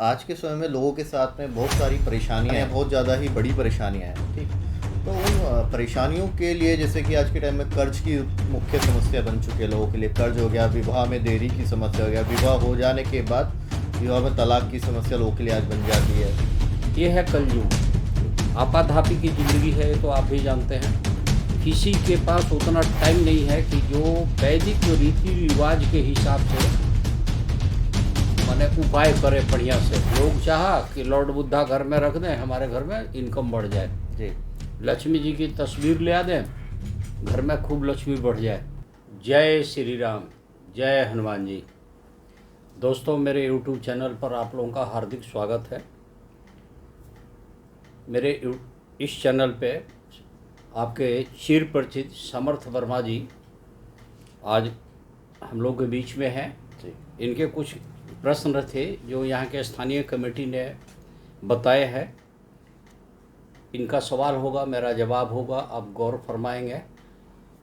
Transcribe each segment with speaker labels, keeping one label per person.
Speaker 1: आज के समय में लोगों के साथ में बहुत सारी परेशानियां हैं, बहुत ज़्यादा ही बड़ी परेशानियां हैं। ठीक, तो उन परेशानियों के लिए जैसे कि आज के टाइम में कर्ज की मुख्य समस्या बन चुकी है लोगों के लिए। कर्ज हो गया, विवाह में देरी की समस्या हो गया, विवाह हो जाने के बाद विवाह में तलाक की समस्या लोगों के लिए आज बन जाती है।
Speaker 2: ये है कलयुग। आपाधापी की ज़िंदगी है, तो आप भी जानते हैं। किसी के पास उतना टाइम नहीं है कि जो वैदिक रीति रिवाज के हिसाब से माने उपाय करे बढ़िया से। लोग चाहा कि लॉर्ड बुद्धा घर में रख दें, हमारे घर में इनकम बढ़ जाए
Speaker 1: जी।
Speaker 2: लक्ष्मी जी की तस्वीर ले आ दें, घर में खूब लक्ष्मी बढ़ जाए। जय श्री राम, जय हनुमान जी। दोस्तों, मेरे YouTube चैनल पर आप लोगों का हार्दिक स्वागत है। मेरे इस चैनल पे आपके चिर परिचित समर्थ वर्मा जी आज हम लोग के बीच में हैं। इनके कुछ प्रश्न थे जो यहाँ के स्थानीय कमेटी ने बताए हैं। इनका सवाल होगा, मेरा जवाब होगा, आप गौर फरमाएंगे।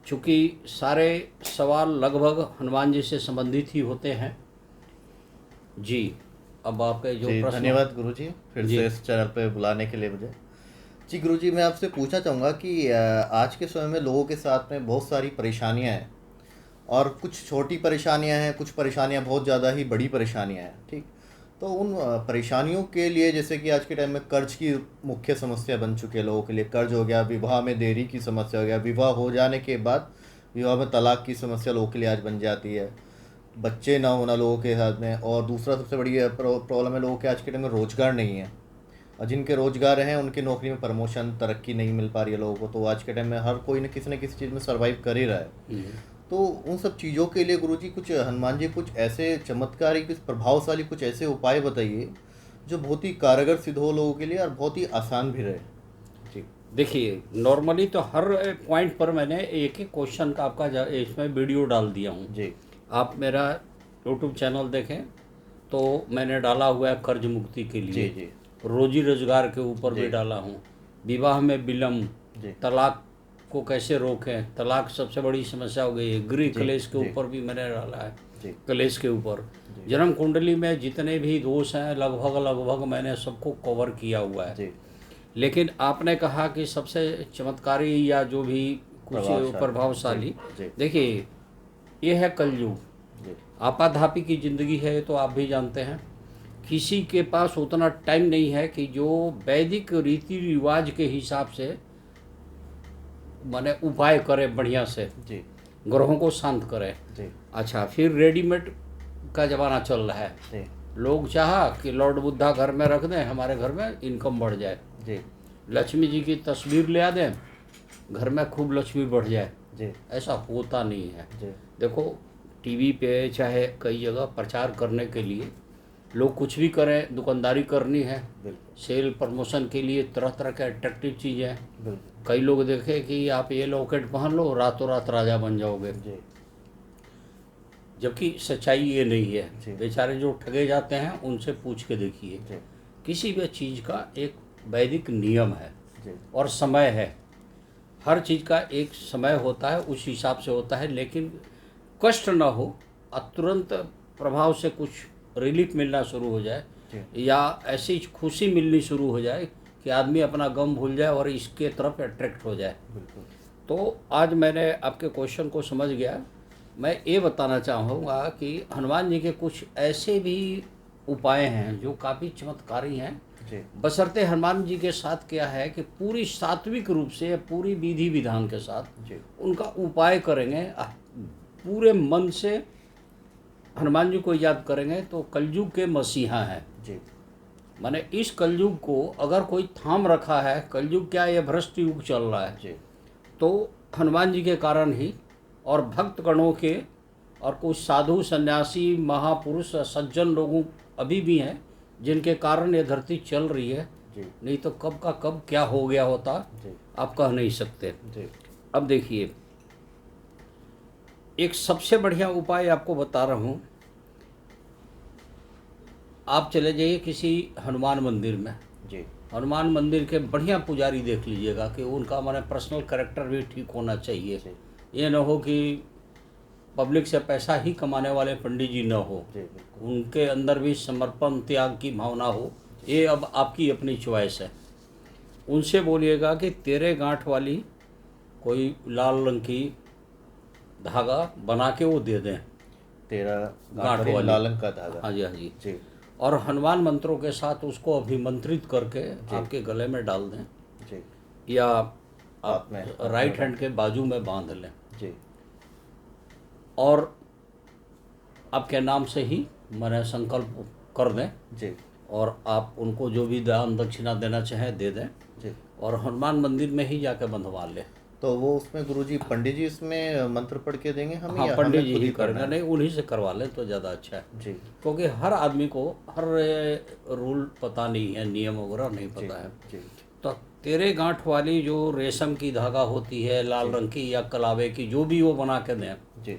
Speaker 2: चूँकि सारे सवाल लगभग हनुमान जी से संबंधित ही होते हैं। जी, अब आपके जो प्रश्न।
Speaker 1: धन्यवाद गुरुजी फिर से इस चैनल पे बुलाने के लिए मुझे। जी गुरुजी, मैं आपसे पूछना चाहूँगा कि आज के समय में लोगों के साथ में बहुत सारी परेशानियाँ हैं, और कुछ छोटी परेशानियाँ हैं, कुछ परेशानियाँ बहुत ज़्यादा ही बड़ी परेशानियाँ हैं। ठीक, तो उन परेशानियों के लिए जैसे कि आज के टाइम में कर्ज की मुख्य समस्या बन चुकी है लोगों के लिए। कर्ज हो गया, विवाह में देरी की समस्या हो गया, विवाह हो जाने के बाद विवाह में तलाक की समस्या लोगों के लिए आज बन जाती है। बच्चे ना होना लोगों के साथ में, और दूसरा सबसे बड़ी प्रॉब्लम है लोगों के आज के टाइम में रोज़गार नहीं है, और जिनके रोज़गार हैं उनकी नौकरी में प्रमोशन तरक्की नहीं मिल पा रही है लोगों को। तो आज के टाइम में हर कोई न किसी चीज़ में सर्वाइव कर ही रहा है। तो उन सब चीज़ों के लिए गुरुजी कुछ हनुमान जी कुछ ऐसे चमत्कारी, कुछ प्रभावशाली, कुछ ऐसे उपाय बताइए जो बहुत ही कारगर सिद्ध हो लोगों के लिए और बहुत ही आसान भी रहे। जी
Speaker 2: देखिए, नॉर्मली तो हर पॉइंट पर मैंने एक एक क्वेश्चन का आपका इसमें वीडियो डाल दिया हूँ।
Speaker 1: जी,
Speaker 2: आप मेरा YouTube चैनल देखें तो मैंने डाला हुआ है कर्ज मुक्ति के लिए।
Speaker 1: जी,
Speaker 2: रोजी रोजगार के ऊपर भी डाला हूँ। विवाह में विलम्ब, तलाक को कैसे रोकें, तलाक सबसे बड़ी समस्या हो गई है। गृह कलेश के ऊपर भी मैंने डाला है, कलेश के ऊपर। जन्म कुंडली में जितने भी दोष हैं लगभग मैंने सबको कवर किया हुआ है। लेकिन आपने कहा कि सबसे चमत्कारी या जो भी कुछ प्रभावशाली, देखिए ये है कलयुग। आपाधापी की ज़िंदगी है, तो आप भी जानते हैं। किसी के पास उतना टाइम नहीं है कि जो वैदिक रीति रिवाज के हिसाब से माने उपाय करे बढ़िया से, ग्रहों को शांत करे। अच्छा, फिर रेडीमेड का ज़माना चल रहा है। लोग चाहा कि लॉर्ड बुद्धा घर में रख दें, हमारे घर में इनकम बढ़ जाए। लक्ष्मी जी की तस्वीर ले आ दें, घर में खूब लक्ष्मी बढ़ जाए। ऐसा होता नहीं है। देखो, टीवी पे चाहे कई जगह प्रचार करने के लिए लोग कुछ भी करें। दुकानदारी करनी है, सेल प्रमोशन के लिए तरह तरह के अट्रैक्टिव चीज़ें। कई लोग देखे कि आप ये लॉकेट पहन लो, रातों रात राजा बन जाओगे, जबकि सच्चाई ये नहीं है। बेचारे जो ठगे जाते हैं उनसे पूछ के देखिए। किसी भी चीज़ का एक वैदिक नियम है और समय है। हर चीज़ का एक समय होता है, उस हिसाब से होता है। लेकिन कष्ट ना हो, तुरंत प्रभाव से कुछ रिलीफ मिलना शुरू हो जाए, या ऐसी खुशी मिलनी शुरू हो जाए कि आदमी अपना गम भूल जाए और इसके तरफ अट्रैक्ट हो जाए। तो आज मैंने आपके क्वेश्चन को समझ गया। मैं ये बताना चाहूँगा कि हनुमान जी के कुछ ऐसे भी उपाय हैं जो काफ़ी चमत्कारी हैं। बशर्ते हनुमान जी के साथ क्या है कि पूरी सात्विक रूप से, पूरी विधि विधान के साथ उनका उपाय करेंगे, पूरे मन से हनुमान जी को याद करेंगे, तो कलयुग के मसीहा हैं। माने इस कलयुग को अगर कोई थाम रखा है, कलयुग क्या, ये भ्रष्ट युग चल रहा है, तो हनुमान जी के कारण ही, और भक्त गणों के, और कुछ साधु सन्यासी महापुरुष सज्जन लोगों अभी भी हैं जिनके कारण ये धरती चल रही है। नहीं तो कब का कब क्या हो गया होता, आप कह नहीं सकते। अब देखिए, एक सबसे बढ़िया उपाय आपको बता रहा हूँ। आप चले जाइए किसी हनुमान मंदिर में। हनुमान मंदिर के बढ़िया पुजारी देख लीजिएगा कि उनका हमारा पर्सनल कैरेक्टर भी ठीक होना चाहिए। ये ना हो कि पब्लिक से पैसा ही कमाने वाले पंडित जी न हो, उनके अंदर भी समर्पण त्याग की भावना हो, ये अब आपकी अपनी चॉइस है। उनसे बोलिएगा कि तेरे गांठ वाली कोई लाल रंग की धागा बना के वो दे दें,
Speaker 1: तेरा
Speaker 2: गांठ वाली
Speaker 1: लाल रंग का धागा।
Speaker 2: हाँ जी, हाँ जी
Speaker 1: जी।
Speaker 2: और हनुमान मंत्रों के साथ उसको अभिमंत्रित करके आपके गले में डाल दें
Speaker 1: जी।
Speaker 2: या आप राइट हैंड के बाजू में बांध लें
Speaker 1: जी।
Speaker 2: और आपके नाम से ही मैंने संकल्प कर दें
Speaker 1: जी।
Speaker 2: और आप उनको जो भी दान दक्षिणा देना चाहें दे दें
Speaker 1: जी।
Speaker 2: और हनुमान मंदिर में ही जाकर बंधवा लें।
Speaker 1: तो वो उसमें गुरुजी पंडित जी इसमें मंत्र पढ़ के देंगे हमें?
Speaker 2: हाँ,
Speaker 1: या
Speaker 2: पंडित
Speaker 1: हमें
Speaker 2: जी
Speaker 1: खुद
Speaker 2: ही
Speaker 1: करना
Speaker 2: करेंगे।
Speaker 1: है?
Speaker 2: नहीं, उन्हीं से करवा लें तो ज़्यादा अच्छा है
Speaker 1: जी।
Speaker 2: क्योंकि हर आदमी को हर रूल पता नहीं है, नियम वगैरह नहीं पता है।
Speaker 1: जी।
Speaker 2: तो तेरे गांठ वाली जो रेशम की धागा होती है लाल रंग की या कलावे की, जो भी वो बना के दें
Speaker 1: जी।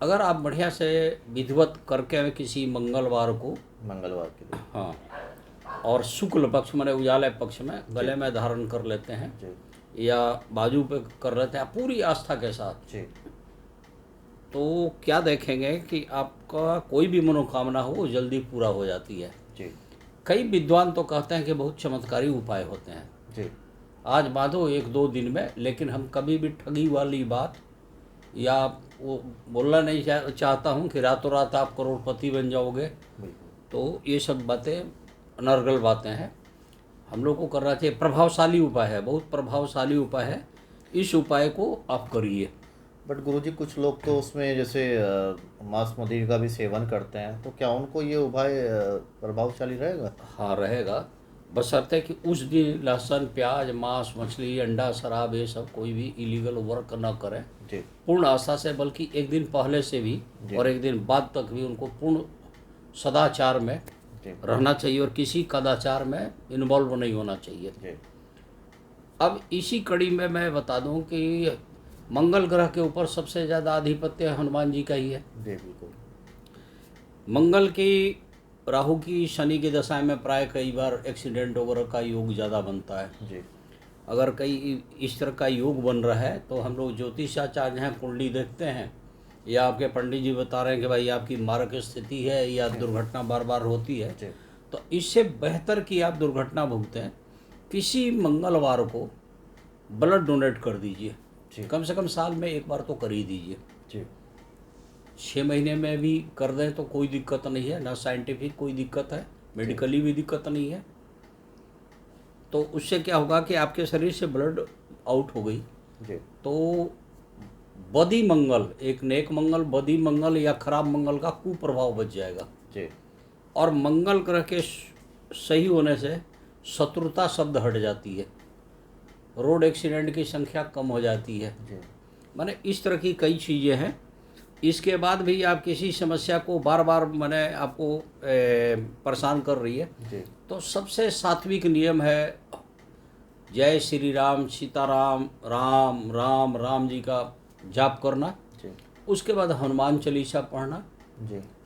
Speaker 2: अगर आप बढ़िया से विधिवत करके किसी मंगलवार
Speaker 1: के दिन,
Speaker 2: हाँ, और शुक्ल पक्ष में उजाले पक्ष में गले में धारण कर लेते हैं
Speaker 1: जी।
Speaker 2: या बाजू पे कर लेते हैं पूरी आस्था के साथ
Speaker 1: जी।
Speaker 2: तो क्या देखेंगे कि आपका कोई भी मनोकामना हो वो जल्दी पूरा हो जाती है।
Speaker 1: जी।
Speaker 2: कई विद्वान तो कहते हैं कि बहुत चमत्कारी उपाय होते हैं
Speaker 1: जी।
Speaker 2: आज बांधो 1-2 दिन में, लेकिन हम कभी भी ठगी वाली बात या वो बोलना नहीं चाहता हूँ कि रातों रात आप करोड़पति बन जाओगे, तो ये सब बातें अनर्गल बातें हैं। हम लोग को करना चाहिए, प्रभावशाली उपाय है, बहुत प्रभावशाली उपाय है, इस उपाय को आप करिए।
Speaker 1: बट गुरुजी कुछ लोग तो उसमें जैसे मांस मदिरा का भी सेवन करते हैं, तो क्या उनको ये उपाय प्रभावशाली रहेगा?
Speaker 2: हाँ रहेगा, बशर्ते कि उस दिन लहसुन प्याज मांस मछली अंडा शराब ये सब कोई भी इलीगल वर्क न करें
Speaker 1: जी।
Speaker 2: पूर्ण आस्था से, बल्कि एक दिन पहले से भी और एक दिन बाद तक भी उनको पूर्ण सदाचार में रहना चाहिए और किसी कदाचार में इन्वॉल्व नहीं होना चाहिए जी। अब इसी कड़ी में मैं बता दूं कि मंगल ग्रह के ऊपर सबसे ज़्यादा आधिपत्य हनुमान जी का ही है
Speaker 1: जी। बिल्कुल।
Speaker 2: मंगल की राहु की शनि की दशा में प्राय कई बार एक्सीडेंट वगैरह का योग ज़्यादा बनता है जी। अगर कई इस तरह का योग बन रहा है तो हम लोग ज्योतिषाचार्य हैं, कुंडली देखते हैं या आपके पंडित जी बता रहे हैं कि भाई आपकी मारक स्थिति है या दुर्घटना बार बार होती है, तो इससे बेहतर कि आप दुर्घटना भुगतें किसी मंगलवार को ब्लड डोनेट कर दीजिए, कम से कम साल में एक बार तो कर ही दीजिए। 6 महीने में भी कर दें तो कोई दिक्कत नहीं है, ना साइंटिफिक कोई दिक्कत है, मेडिकली भी दिक्कत नहीं है। तो उससे क्या होगा कि आपके शरीर से ब्लड आउट हो गई तो बदी मंगल, एक नेक मंगल, बदी मंगल या खराब मंगल का कुप्रभाव बच जाएगा जी। और मंगल ग्रह के सही होने से शत्रुता शब्द हट जाती है, रोड एक्सीडेंट की संख्या कम हो जाती है, माने इस तरह की कई चीज़ें हैं। इसके बाद भी आप किसी समस्या को बार बार मैंने आपको परेशान कर रही है तो सबसे सात्विक नियम है जय श्री राम सीताराम राम राम राम जी का जाप करना, उसके बाद हनुमान चालीसा पढ़ना,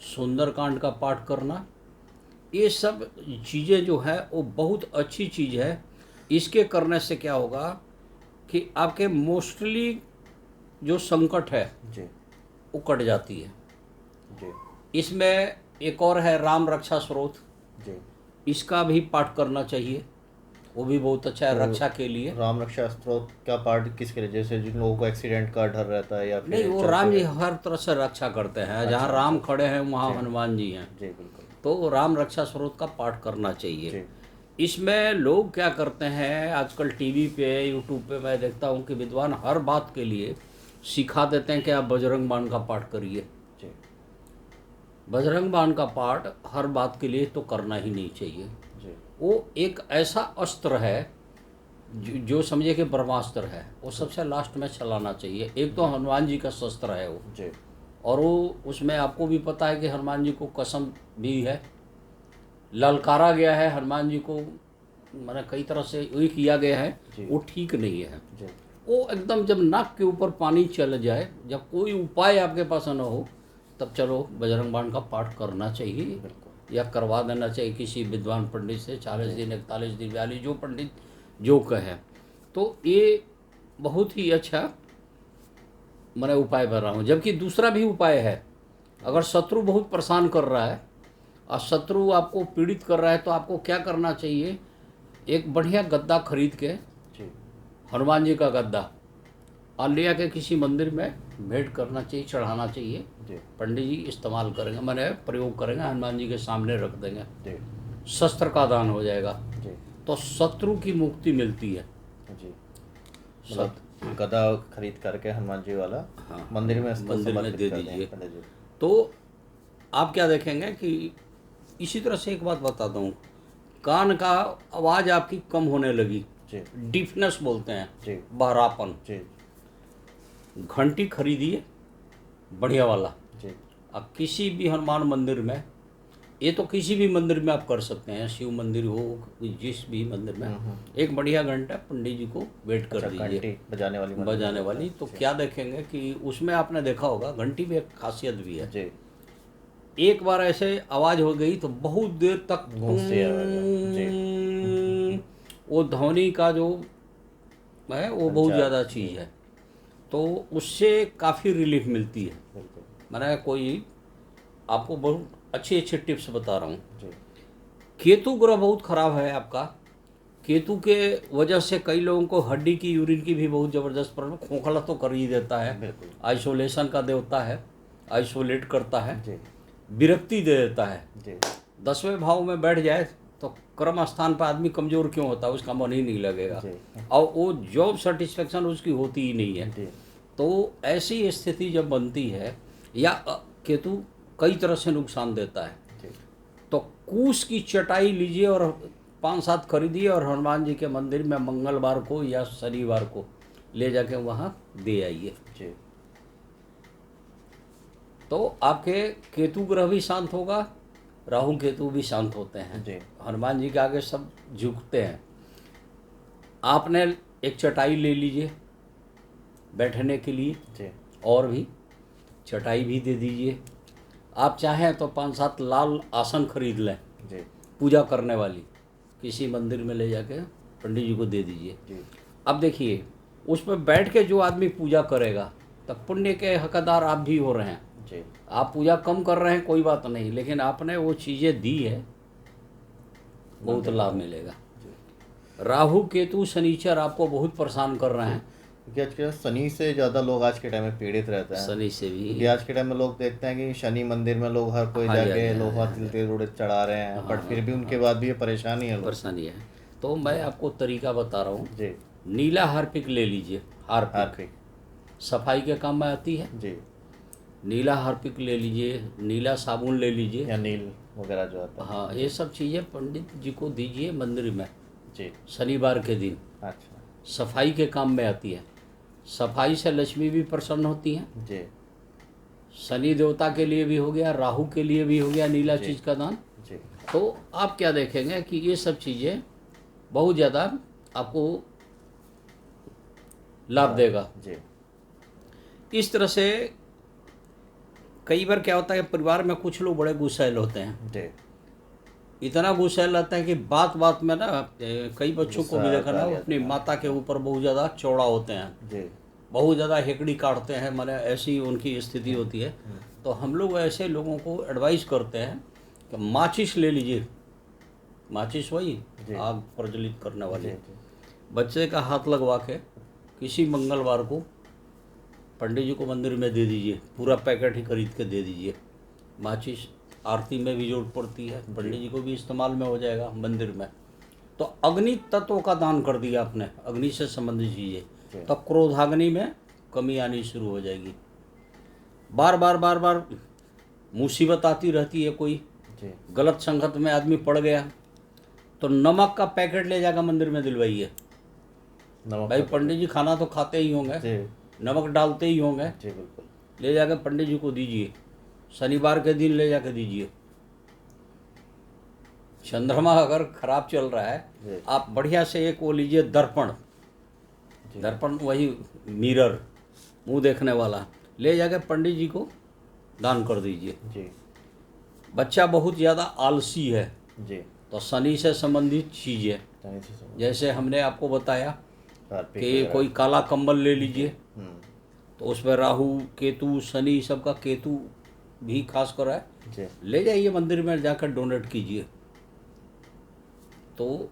Speaker 2: सुंदरकांड का पाठ करना, ये सब चीज़ें जो है वो बहुत अच्छी चीज़ है। इसके करने से क्या होगा कि आपके मोस्टली जो संकट है वो कट जाती है जी। इसमें एक और है राम रक्षा स्रोत जी, इसका भी पाठ करना चाहिए, वो भी बहुत अच्छा है रक्षा के लिए।
Speaker 1: राम रक्षा स्त्रोत का पाठ किसके लिए? जैसे जिन लोगों को एक्सीडेंट का डर रहता है या फिर
Speaker 2: नहीं, वो राम जी हर तरह से रक्षा करते हैं, जहाँ राम खड़े हैं वहाँ हनुमान जी हैं
Speaker 1: जी। बिल्कुल।
Speaker 2: तो राम रक्षा स्रोत का पाठ करना चाहिए। इसमें लोग क्या करते हैं आजकल टीवी पे यूट्यूब पे मैं देखता हूँ कि विद्वान हर बात के लिए सिखा देते हैं कि आप बजरंग बाण का पाठ करिए। बजरंग बाण का पाठ हर बात के लिए तो करना ही नहीं चाहिए जी। वो एक ऐसा अस्त्र है जो समझिए कि ब्रह्मास्त्र है, वो सबसे लास्ट में चलाना चाहिए। एक तो हनुमान जी का शस्त्र है वो जी। और वो उसमें आपको भी पता है कि हनुमान जी को कसम भी है, ललकारा गया है हनुमान जी को, मैंने कई तरह से वही किया गया है, वो ठीक नहीं है जी। वो एकदम जब नाक के ऊपर पानी चल जाए, जब कोई उपाय आपके पास न हो, तब चलो बजरंग बाण का पाठ करना चाहिए या करवा देना चाहिए किसी विद्वान पंडित से। 40 दिन 41 दिन 42 जो पंडित जो कहे, तो ये बहुत ही अच्छा मैंने उपाय कर रहा हूँ। जबकि दूसरा भी उपाय है, अगर शत्रु बहुत परेशान कर रहा है और शत्रु आपको पीड़ित कर रहा है तो आपको क्या करना चाहिए, एक बढ़िया गद्दा खरीद के,
Speaker 1: जी
Speaker 2: हनुमान जी का गद्दा, और ले आके किसी मंदिर में भेंट करना चाहिए, चढ़ाना चाहिए।
Speaker 1: जी
Speaker 2: पंडित जी इस्तेमाल करेंगे, मैंने प्रयोग करेंगे, हनुमान जी के सामने रख देंगे,
Speaker 1: जी
Speaker 2: शस्त्र का दान हो जाएगा,
Speaker 1: जी
Speaker 2: तो शत्रु की मुक्ति मिलती है।
Speaker 1: जी। मतलब गदा खरीद करके हनुमान जी वाला
Speaker 2: हाँ,
Speaker 1: मंदिर में इसको
Speaker 2: मंदिर में
Speaker 1: समर्पित
Speaker 2: दे
Speaker 1: कर दें
Speaker 2: दीजिए।
Speaker 1: पंडित जी।
Speaker 2: तो आप क्या देखेंगे कि इसी तरह से एक बात बताता हूँ, कान का आवाज़ आपकी कम होने लगी,
Speaker 1: जी
Speaker 2: डीफनेस बोलते हैं,
Speaker 1: जी
Speaker 2: बहरापन,
Speaker 1: जी
Speaker 2: घंटी खरीदिए बढ़िया वाला।
Speaker 1: जी
Speaker 2: अब किसी भी हनुमान मंदिर में, ये तो किसी भी मंदिर में आप कर सकते हैं, शिव मंदिर हो, जिस भी मंदिर में, एक बढ़िया घंटा पंडित जी को भेंट कर
Speaker 1: अच्छा,
Speaker 2: दीजिए,
Speaker 1: घंटी बजाने वाली मंदिर
Speaker 2: बजाने
Speaker 1: में
Speaker 2: वाली।
Speaker 1: होता
Speaker 2: तो
Speaker 1: है।
Speaker 2: क्या देखेंगे कि उसमें आपने देखा होगा, घंटी में एक खासियत भी है,
Speaker 1: जी
Speaker 2: एक बार ऐसे आवाज़ हो गई तो बहुत देर तक
Speaker 1: गूंजती आवाज है। जी
Speaker 2: वो ध्वनि का जो है वो बहुत
Speaker 1: संचार।
Speaker 2: ज़्यादा
Speaker 1: जी
Speaker 2: चीज़ है, तो उससे काफ़ी रिलीफ मिलती है।
Speaker 1: बिल्कुल।
Speaker 2: मैंने कोई आपको बहुत अच्छे अच्छे टिप्स बता रहा हूँ।
Speaker 1: जी
Speaker 2: केतु ग्रह बहुत खराब है आपका, केतु के वजह से कई लोगों को हड्डी की, यूरिन की भी बहुत ज़बरदस्त प्रॉब्लम, खोखला तो कर ही देता है,
Speaker 1: बिल्कुल।
Speaker 2: आइसोलेशन का देवता है, आइसोलेट करता है,
Speaker 1: जी
Speaker 2: विरक्ति दे देता है।
Speaker 1: जी
Speaker 2: 10वें भाव में बैठ जाए तो कर्म स्थान पर आदमी कमज़ोर क्यों होता है, उसका मन ही नहीं लगेगा,
Speaker 1: जी
Speaker 2: और वो जॉब सेटिस्फेक्शन उसकी होती ही नहीं है।
Speaker 1: जी
Speaker 2: तो ऐसी स्थिति जब बनती है, या केतु कई तरह से नुकसान देता है,
Speaker 1: जी
Speaker 2: तो कूस की चटाई लीजिए और 5-7 खरीदिए और हनुमान जी के मंदिर में मंगलवार को या शनिवार को ले जाके वहाँ दे आइए,
Speaker 1: जी
Speaker 2: तो आपके केतु ग्रह भी शांत होगा, राहु केतु भी शांत होते हैं।
Speaker 1: जी
Speaker 2: हनुमान जी के आगे सब झुकते हैं। आपने एक चटाई ले लीजिए बैठने के लिए,
Speaker 1: जी
Speaker 2: और भी चटाई भी दे दीजिए। आप चाहें तो 5-7 लाल आसन खरीद लें
Speaker 1: जी
Speaker 2: पूजा करने वाली, किसी मंदिर में ले जाके पंडित जी को दे दीजिए।
Speaker 1: जी
Speaker 2: अब देखिए, उस पर बैठ के जो आदमी पूजा करेगा, तब पुण्य के हकदार आप भी हो रहे हैं।
Speaker 1: जी
Speaker 2: आप पूजा कम कर रहे हैं कोई बात नहीं, लेकिन आपने वो चीज़ें दी है, बहुत लाभ मिलेगा। राहु केतु शनिचर आपको बहुत परेशान कर रहे हैं,
Speaker 1: क्योंकि आज के शनि से ज़्यादा लोग आज के टाइम में पीड़ित रहते हैं।
Speaker 2: शनि से भी।
Speaker 1: क्योंकि आज के टाइम में लोग देखते हैं कि शनि मंदिर में लोग हर कोई
Speaker 2: हाँ,
Speaker 1: जाके
Speaker 2: हाँ,
Speaker 1: लोहा
Speaker 2: हाँ,
Speaker 1: तिल तेल उड़द चढ़ा रहे हैं, बट फिर भी उनके बाद भी ये परेशानी है लोग।
Speaker 2: परेशानी है। तो मैं आपको तरीका बता रहा हूँ,
Speaker 1: जी
Speaker 2: नीला हार्पिक ले लीजिए, हार्पिक
Speaker 1: हार्पिक
Speaker 2: सफाई के काम में आती है,
Speaker 1: जी
Speaker 2: नीला हार्पिक ले लीजिए, नीला साबुन ले लीजिए,
Speaker 1: या नील वगैरह जो आता है।
Speaker 2: हाँ, ये सब चीज़ें पंडित जी को दीजिए मंदिर में
Speaker 1: जी
Speaker 2: शनिवार के दिन,
Speaker 1: अच्छा
Speaker 2: सफाई के काम में आती है। सफाई से लक्ष्मी भी प्रसन्न होती हैं।
Speaker 1: जी
Speaker 2: शनि देवता के लिए भी हो गया, राहु के लिए भी हो गया नीला
Speaker 1: जी।
Speaker 2: चीज़ का दान।
Speaker 1: जी
Speaker 2: तो आप क्या देखेंगे कि ये सब चीज़ें बहुत ज़्यादा आपको लाभ देगा।
Speaker 1: जी
Speaker 2: इस तरह से कई बार क्या होता है, परिवार में कुछ लोग बड़े गुस्सैल होते हैं,
Speaker 1: जी
Speaker 2: इतना गुस्सैल रहता है कि बात बात में ना, कई बच्चों को भी
Speaker 1: गुस्सा
Speaker 2: देखा ना, वो
Speaker 1: आता
Speaker 2: अपनी
Speaker 1: है।
Speaker 2: माता के ऊपर बहुत ज़्यादा चौड़ा होते हैं,
Speaker 1: जी
Speaker 2: बहुत ज़्यादा हेकड़ी काटते हैं, माने ऐसी उनकी स्थिति होती है। तो हम लोग ऐसे लोगों को एडवाइस करते हैं कि माचिस ले लीजिए, माचिस वही
Speaker 1: जी।
Speaker 2: आग प्रज्वलित करने वाली,
Speaker 1: जी जी
Speaker 2: बच्चे का हाथ लगवा के किसी मंगलवार को पंडित जी को मंदिर में दे दीजिए, पूरा पैकेट ही खरीद के दे दीजिए। माचिस आरती में भी जरूरत पड़ती है, पंडित जी को भी इस्तेमाल में हो जाएगा मंदिर में। तो अग्नि तत्व का दान कर दिया आपने, अग्नि से संबंधित चीज़ें, तो क्रोधाग्नि में कमी आनी शुरू हो जाएगी। बार बार मुसीबत आती रहती है, कोई
Speaker 1: जी
Speaker 2: गलत संगत में आदमी पड़ गया, तो नमक का पैकेट ले जाकर मंदिर में दिलवाइए।
Speaker 1: नमक
Speaker 2: भाई
Speaker 1: का
Speaker 2: पंडित जी खाना तो खाते ही होंगे,
Speaker 1: जी
Speaker 2: नमक डालते ही होंगे,
Speaker 1: जी बिल्कुल
Speaker 2: ले जाकर पंडित जी को दीजिए, शनिवार के दिन ले जाकर दीजिए। चंद्रमा अगर खराब चल रहा है,
Speaker 1: जी
Speaker 2: आप बढ़िया से एक वो लीजिए दर्पण,
Speaker 1: जी
Speaker 2: दर्पण वही मिरर, मुंह देखने वाला, ले जाकर पंडित जी को दान कर दीजिए।
Speaker 1: जी
Speaker 2: बच्चा बहुत ज़्यादा आलसी है,
Speaker 1: जी
Speaker 2: तो शनि से संबंधित चीज़ें,
Speaker 1: जाने से समझ।
Speaker 2: जैसे हमने आपको बताया
Speaker 1: हार्पिक
Speaker 2: कि
Speaker 1: वगैरह।
Speaker 2: कोई काला कंबल ले लीजिए,
Speaker 1: हम्म,
Speaker 2: तो उसमें राहु केतु शनि सबका, केतु भी खास कर है।
Speaker 1: जी
Speaker 2: ले जाइए मंदिर में जाकर डोनेट कीजिए, तो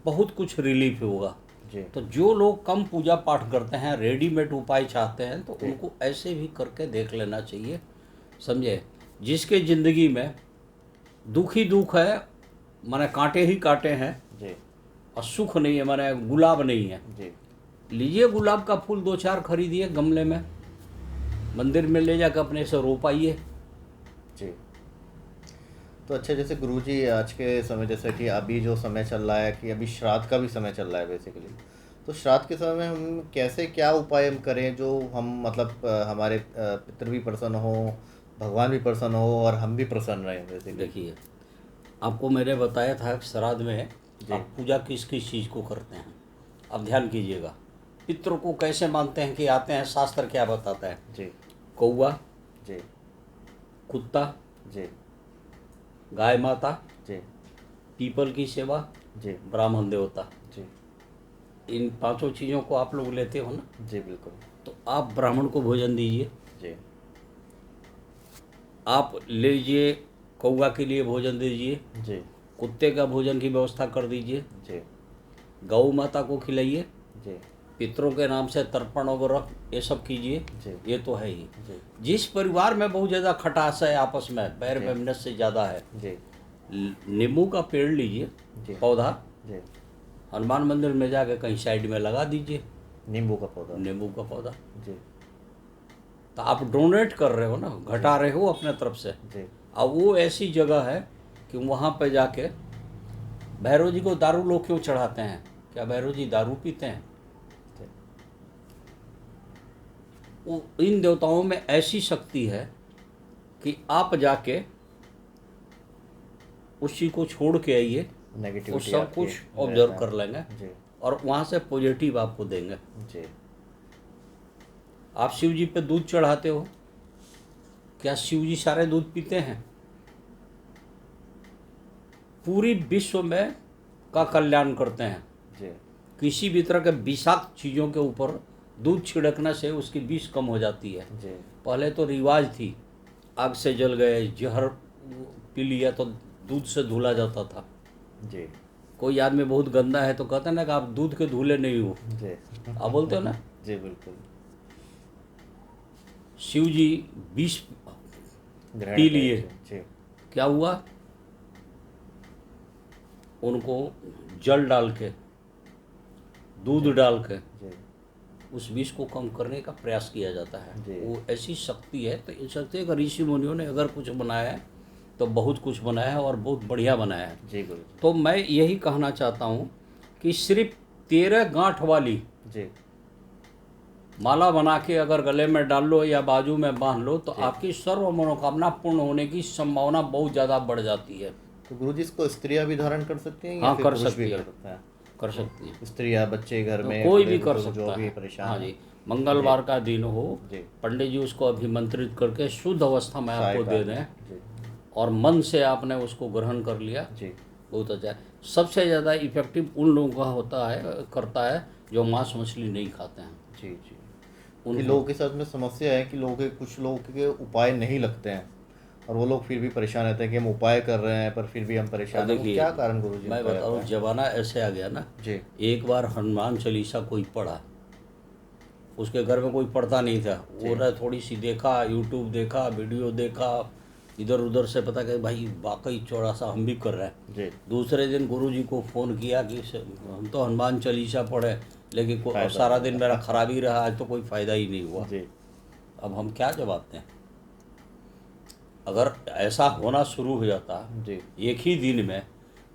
Speaker 2: बहुत कुछ रिलीफ होगा।
Speaker 1: जी
Speaker 2: तो जो लोग कम पूजा पाठ करते हैं, रेडीमेड उपाय चाहते हैं, तो उनको ऐसे भी करके देख लेना चाहिए, समझे। जिसके ज़िंदगी में दुख ही दुख है, माने कांटे ही कांटे हैं,
Speaker 1: जी
Speaker 2: और सुख नहीं है, माने गुलाब नहीं है,
Speaker 1: जी
Speaker 2: लीजिए गुलाब का फूल 2-4 खरीदिए गमले में, मंदिर में ले जाकर अपने से रोपाइए।
Speaker 1: जी। तो अच्छा, जैसे गुरुजी आज के समय, जैसे कि अभी जो समय चल रहा है कि अभी श्राद्ध का भी समय चल रहा है बेसिकली, तो श्राद्ध के समय में हम कैसे क्या उपाय हम करें जो हम मतलब हमारे पितृ भी प्रसन्न हो, भगवान भी प्रसन्न हो और हम भी प्रसन्न रहें बेसिकली।
Speaker 2: देखिए, आपको मैंने बताया था कि श्राद्ध में
Speaker 1: जी
Speaker 2: आप पूजा किस किस चीज़ को करते हैं। अब ध्यान कीजिएगा, पितरों को कैसे मानते हैं कि आते हैं, शास्त्र क्या बताता है।
Speaker 1: जी
Speaker 2: कौआ,
Speaker 1: जी
Speaker 2: कुत्ता,
Speaker 1: जी
Speaker 2: गाय माता,
Speaker 1: जी
Speaker 2: पीपल की सेवा,
Speaker 1: जी
Speaker 2: ब्राह्मण देवता,
Speaker 1: जी
Speaker 2: इन 5 चीज़ों को आप लोग लेते हो ना।
Speaker 1: जी बिल्कुल।
Speaker 2: तो आप ब्राह्मण को भोजन दीजिए,
Speaker 1: जी
Speaker 2: आप ले लीजिए, कौआ के लिए भोजन दीजिए,
Speaker 1: जी
Speaker 2: कुत्ते का भोजन की व्यवस्था कर दीजिए,
Speaker 1: जी
Speaker 2: गौ माता को खिलाइए,
Speaker 1: जी
Speaker 2: पितरों के नाम से तर्पण वगैरह ये सब कीजिए।
Speaker 1: जी
Speaker 2: ये तो है ही।
Speaker 1: जी
Speaker 2: जिस परिवार में बहुत ज़्यादा खटास है, आपस में बैर
Speaker 1: जी।
Speaker 2: वैमनस्य से ज़्यादा है,
Speaker 1: जी
Speaker 2: नींबू का पेड़ लीजिए,
Speaker 1: जी
Speaker 2: पौधा,
Speaker 1: जी।
Speaker 2: हनुमान मंदिर में जाके कहीं साइड में लगा दीजिए,
Speaker 1: नींबू का पौधा।
Speaker 2: नींबू का पौधा।
Speaker 1: जी
Speaker 2: तो आप डोनेट कर रहे हो ना, घटा रहे हो अपने तरफ से।
Speaker 1: जी
Speaker 2: अब वो ऐसी जगह है कि वहाँ पे जाके भैरव जी को दारू लोग क्यों चढ़ाते हैं? क्या भैरव जी दारू पीते हैं?
Speaker 1: जी
Speaker 2: वो इन देवताओं में ऐसी शक्ति है कि आप जाके उसी को छोड़ के आइए, वो
Speaker 1: नेगेटिविटी
Speaker 2: सब
Speaker 1: आपकी
Speaker 2: कुछ ऑब्जर्व
Speaker 1: रहता
Speaker 2: कर
Speaker 1: है।
Speaker 2: लेंगे
Speaker 1: जी
Speaker 2: और वहाँ से पॉजिटिव आपको देंगे।
Speaker 1: जी
Speaker 2: आप शिव जी पे दूध चढ़ाते हो, क्या शिव जी सारे दूध पीते हैं? पूरी विश्व में का कल्याण करते हैं।
Speaker 1: जी
Speaker 2: किसी भी तरह के विषाक्त चीज़ों के ऊपर दूध छिड़कने से उसकी विष कम हो जाती है।
Speaker 1: जी
Speaker 2: पहले तो रिवाज थी, आग से जल गए, जहर पी लिया तो दूध से धुला जाता था।
Speaker 1: जी
Speaker 2: कोई आदमी बहुत गंदा है तो कहते हैं ना कि आप दूध के धुले नहीं हो,
Speaker 1: जी
Speaker 2: आप बोलते हो ना।
Speaker 1: जी बिल्कुल।
Speaker 2: शिव जी विष
Speaker 1: ग्रहण
Speaker 2: पी
Speaker 1: करें।
Speaker 2: लिए,
Speaker 1: जी
Speaker 2: क्या हुआ? उनको जल डाल के, दूध डाल के
Speaker 1: जी
Speaker 2: उस विष को कम करने का प्रयास किया जाता
Speaker 1: जी।
Speaker 2: है। वो ऐसी शक्ति है। तो इन शक्ति अगर ऋषि मुनियों ने अगर कुछ बनाया है तो बहुत कुछ बनाया है और बहुत बढ़िया बनाया है।
Speaker 1: जी गुरु जी।
Speaker 2: तो मैं यही कहना चाहता हूँ कि सिर्फ 13 गांठ वाली
Speaker 1: जी
Speaker 2: माला बना के अगर गले में डाल लो या बाजू में बांध लो तो
Speaker 1: जी।
Speaker 2: आपकी सर्व मनोकामना पूर्ण होने की संभावना बहुत ज़्यादा बढ़ जाती है।
Speaker 1: तो गुरु जी इसको स्त्रियां भी धारण कर सकती हैं या
Speaker 2: हाँ,
Speaker 1: फिर
Speaker 2: कर
Speaker 1: पुरुष
Speaker 2: सकती
Speaker 1: भी
Speaker 2: है।
Speaker 1: कर सकते हैं?
Speaker 2: कर सकती है,
Speaker 1: स्त्रियां, बच्चे घर
Speaker 2: तो
Speaker 1: में,
Speaker 2: कोई
Speaker 1: बूढ़े
Speaker 2: भी कर
Speaker 1: बुजुर्ग जो
Speaker 2: सकता
Speaker 1: भी
Speaker 2: है।
Speaker 1: परेशान
Speaker 2: हाँ
Speaker 1: हैं।
Speaker 2: जी, मंगलवार का दिन हो,
Speaker 1: जी
Speaker 2: पंडित जी उसको अभिमंत्रित करके शुद्ध अवस्था में आपको
Speaker 1: सहायता।
Speaker 2: दे दें
Speaker 1: जी
Speaker 2: और मन से आपने उसको ग्रहण कर लिया,
Speaker 1: जी
Speaker 2: बहुत अच्छा है। सबसे ज़्यादा इफेक्टिव उन लोगों का होता है, करता है जो मांस मछली नहीं खाते हैं।
Speaker 1: जी जी।
Speaker 2: उन
Speaker 1: कि लोगों के साथ में समस्या है कि लोगों के कुछ लोगों के उपाय नहीं लगते हैं और वो लोग फिर भी परेशान रहते हैं कि हम उपाय कर रहे हैं पर फिर भी हम
Speaker 2: और
Speaker 1: परेशान हैं। वो
Speaker 2: देखिए,
Speaker 1: क्या कारण गुरु जी
Speaker 2: मैं
Speaker 1: उनका
Speaker 2: बताऊँ,
Speaker 1: रहता है?
Speaker 2: जमाना ऐसे आ गया ना,
Speaker 1: जी
Speaker 2: एक बार हनुमान चालीसा कोई पढ़ा, उसके घर में कोई पढ़ता नहीं था, वो ना थोड़ी सी देखा, यूट्यूब देखा, वीडियो देखा, इधर उधर से पता कि भाई वाकई चौड़ा सा हम भी कर रहे हैं।
Speaker 1: जी
Speaker 2: दूसरे दिन गुरुजी को फ़ोन किया कि हम तो हनुमान चालीसा पढ़े लेकिन सारा दिन मेरा खराब ही रहा, आज तो कोई फ़ायदा ही नहीं हुआ।
Speaker 1: जी
Speaker 2: अब हम क्या जवाब दें? अगर ऐसा होना शुरू हो जाता
Speaker 1: जी
Speaker 2: एक ही दिन में,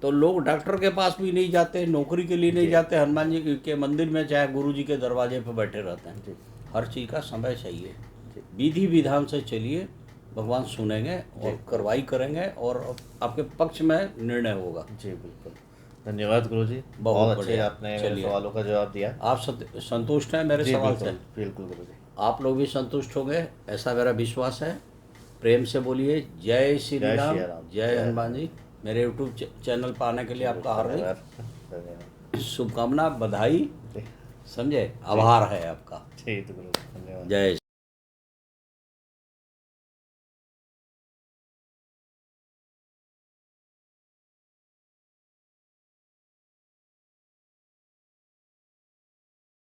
Speaker 2: तो लोग डॉक्टर के पास भी नहीं जाते, नौकरी के लिए नहीं जाते, हनुमान जी के मंदिर में चाहे गुरु जी के दरवाजे पर बैठे रहते हैं।
Speaker 1: जी
Speaker 2: हर चीज़ का समय चाहिए,
Speaker 1: जी
Speaker 2: विधि विधान से चलिए, भगवान सुनेंगे और कार्रवाई करेंगे और आपके पक्ष में निर्णय होगा।
Speaker 1: जी बिल्कुल। धन्यवाद गुरु जी,
Speaker 2: बहुत
Speaker 1: बहुत अच्छे
Speaker 2: बढ़िया।
Speaker 1: आपने मेरे
Speaker 2: चलिए।
Speaker 1: सवालों का जवाब दिया।
Speaker 2: आप संतुष्ट हैं मेरे
Speaker 1: जी
Speaker 2: सवाल
Speaker 1: बिल्कुल
Speaker 2: से?
Speaker 1: बिल्कुल गुरु जी।
Speaker 2: आप लोग भी संतुष्ट हो गए ऐसा मेरा विश्वास है। प्रेम से बोलिए जय श्री
Speaker 1: जय
Speaker 2: राम,
Speaker 1: श्री राम,
Speaker 2: जय
Speaker 1: जय
Speaker 2: हनुमान जी। मेरे यूट्यूब चैनल पर आने के लिए आपका हार्दिक
Speaker 1: धन्यवाद धन्यवाद।
Speaker 2: शुभकामना, बधाई,
Speaker 1: जी
Speaker 2: समझे, आभार है आपका।
Speaker 1: ठीक है गुरु जी, धन्यवाद।
Speaker 2: जय